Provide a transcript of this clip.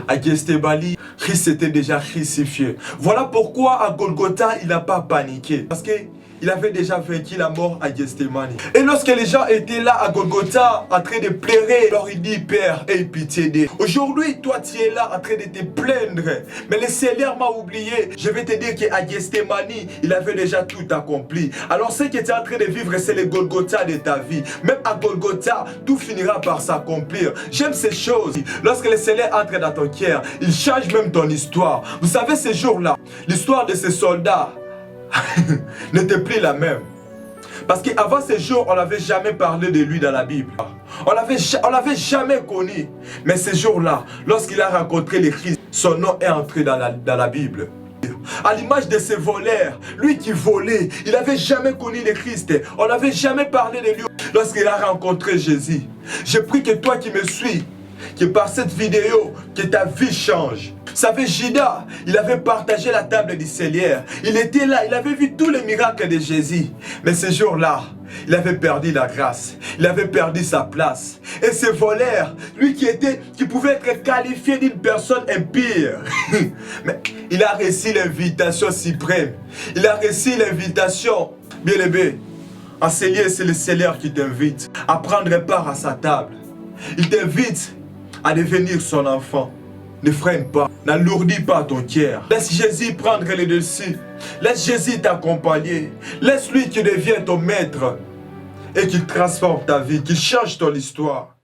À Gethsémani, Christ était déjà crucifié. Voilà pourquoi à Golgotha, il n'a pas paniqué. Parce qu'il avait déjà vaincu la mort à Gethsémani. Et lorsque les gens étaient là à Golgotha, en train de pleurer, alors il dit, Père, aie pitié d'eux. Aujourd'hui, toi, tu es là en train de te plaindre. Mais le Seigneur m'a oublié. Je vais te dire qu'à Gethsémani, il avait déjà tout accompli. Alors ce que tu es en train de vivre, c'est le Golgotha de ta vie. Même à Golgotha, tout finira par s'accomplir. J'aime ces choses. Lorsque le Seigneur entre dans ton cœur, il change même ton histoire. Vous savez, ces jours-là, l'histoire de ces soldats n'était plus la même. Parce qu'avant ces jours, on n'avait jamais parlé de lui dans la Bible. On l'avait jamais connu. Mais ces jours-là, lorsqu'il a rencontré le Christ, son nom est entré dans la Bible. À l'image de ces voleurs, lui qui volait, il n'avait jamais connu le Christ. On n'avait jamais parlé de lui. Lorsqu'il a rencontré Jésus, je prie que toi qui me suis, que par cette vidéo, que ta vie change. Vous savez, Judas, il avait partagé la table du Seigneur. Il était là, il avait vu tous les miracles de Jésus. Mais ce jour-là, il avait perdu la grâce. Il avait perdu sa place. Et ce voleur, lui qui pouvait être qualifié d'une personne impire, mais il a reçu l'invitation suprême. Il a reçu l'invitation, bien aimé. En ce lieu, c'est le Seigneur qui t'invite à prendre part à sa table. Il t'invite à devenir son enfant. Ne freine pas, n'alourdis pas ton cœur. Laisse Jésus prendre le dessus. Laisse Jésus t'accompagner. Laisse-lui qui devienne ton maître et qu'il transforme ta vie, qu'il change ton histoire.